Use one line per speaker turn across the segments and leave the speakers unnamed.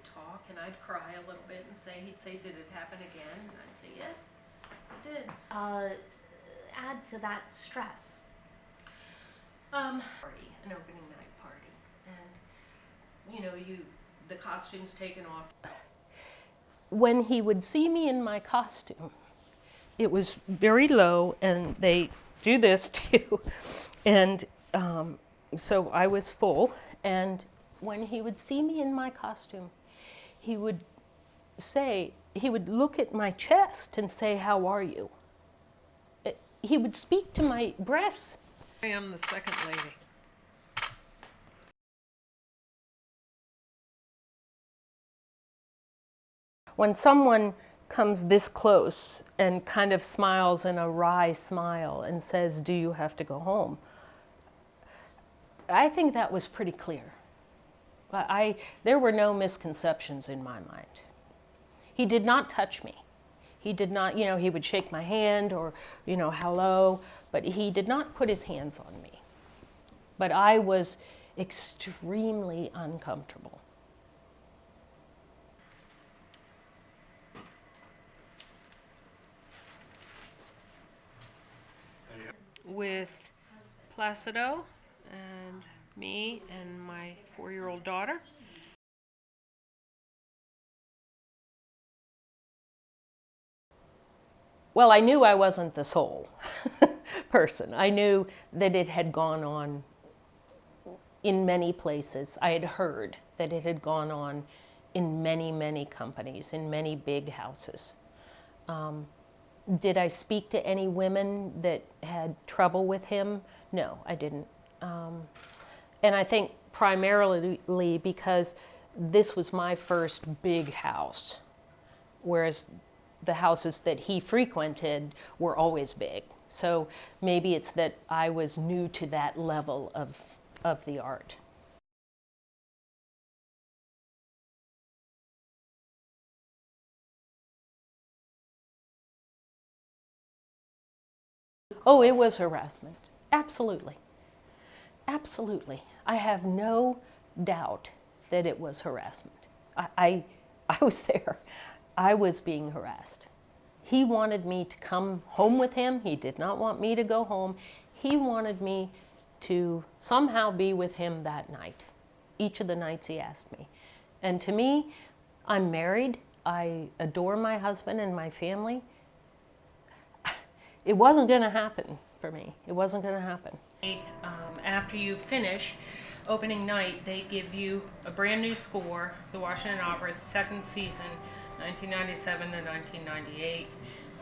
would talk, and I'd cry a little bit and say, he'd say, did it happen again? And I'd say, yes, it did.
Add to that stress.
Party, an opening night party, and you know, the costume's taken off. When he would see me in my costume, it was very low, and they do this too, and so I was full, and when he would see me in my costume, he would look at my chest and say, how are you? He would speak to my breasts. I am the second lady. When someone comes this close and kind of smiles in a wry smile and says, do you have to go home? I think that was pretty clear. There were no misconceptions in my mind. He did not touch me. He did not, you know, he would shake my hand or, you know, hello, but he did not put his hands on me. But I was extremely uncomfortable. With Placido and me and my 4-year-old daughter. Well, I knew I wasn't the sole person. I knew that it had gone on in many places. I had heard that it had gone on in many, many companies, in many big houses. Did I speak to any women that had trouble with him? No, I didn't. And I think primarily because this was my first big house, whereas the houses that he frequented were always big. So maybe it's that I was new to that level of the art. Oh, it was harassment. Absolutely. Absolutely. I have no doubt that it was harassment. I was there. I was being harassed. He wanted me to come home with him. He did not want me to go home. He wanted me to somehow be with him that night, each of the nights he asked me. And to me, I'm married. I adore my husband and my family. It wasn't going to happen for me. It wasn't going to happen. After you finish opening night, they give you a brand new score, the Washington Opera's second season, 1997 to 1998,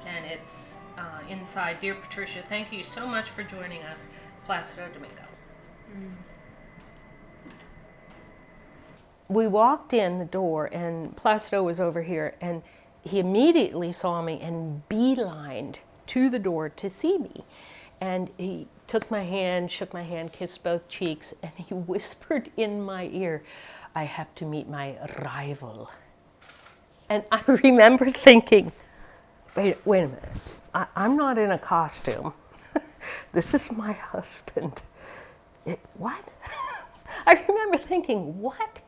and it's inside. Dear Patricia, thank you so much for joining us, Placido Domingo. We walked in the door, and Placido was over here, and he immediately saw me and beelined to the door to see me. And he took my hand, shook my hand, kissed both cheeks, and he whispered in my ear, I have to meet my rival. And I remember thinking, wait a minute, I'm not in a costume. This is my husband. What? I remember thinking, what?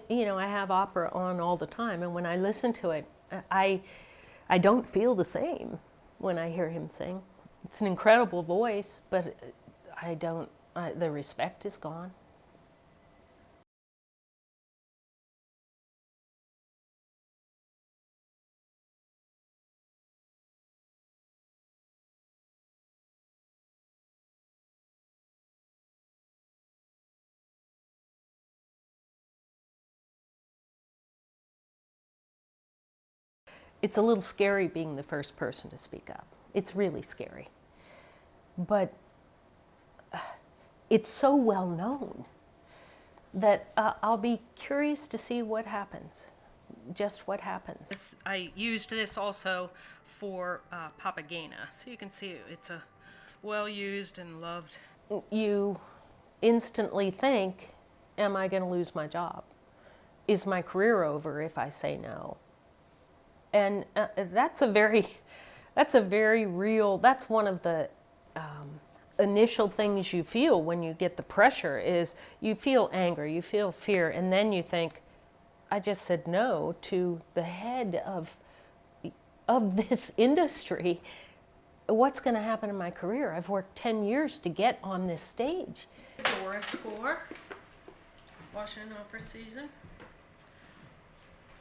You know, I have opera on all the time, and when I listen to it, I don't feel the same when I hear him sing. It's an incredible voice, but the respect is gone. It's a little scary being the first person to speak up. It's really scary. But it's so well known that I'll be curious to see what happens, just what happens. I used this also for Papagena, so you can see it's a well-used and loved. You instantly think, am I going to lose my job? Is my career over if I say no? And that's a very real, that's one of the initial things you feel when you get the pressure is you feel anger, you feel fear, and then you think, I just said no to the head of this industry. What's going to happen in my career? I've worked 10 years to get on this stage. Dora score, Washington Opera season.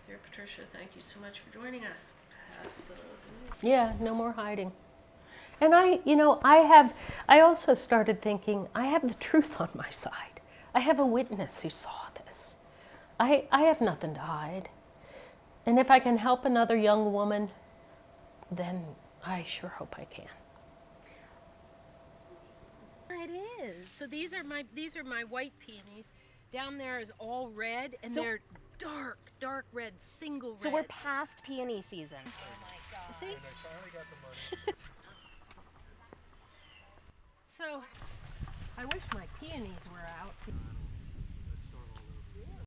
Dear Patricia, thank you so much for joining us. Yeah, no more hiding. And I also started thinking, I have the truth on my side. I have a witness who saw this. I have nothing to hide. And if I can help another young woman, then I sure hope I can. It is. So these are my white peonies. Down there is all red, and they're dark red, single reds.
So we're past peony season.
Oh my God.
See?
And I finally got the money.
So I wish my peonies were out.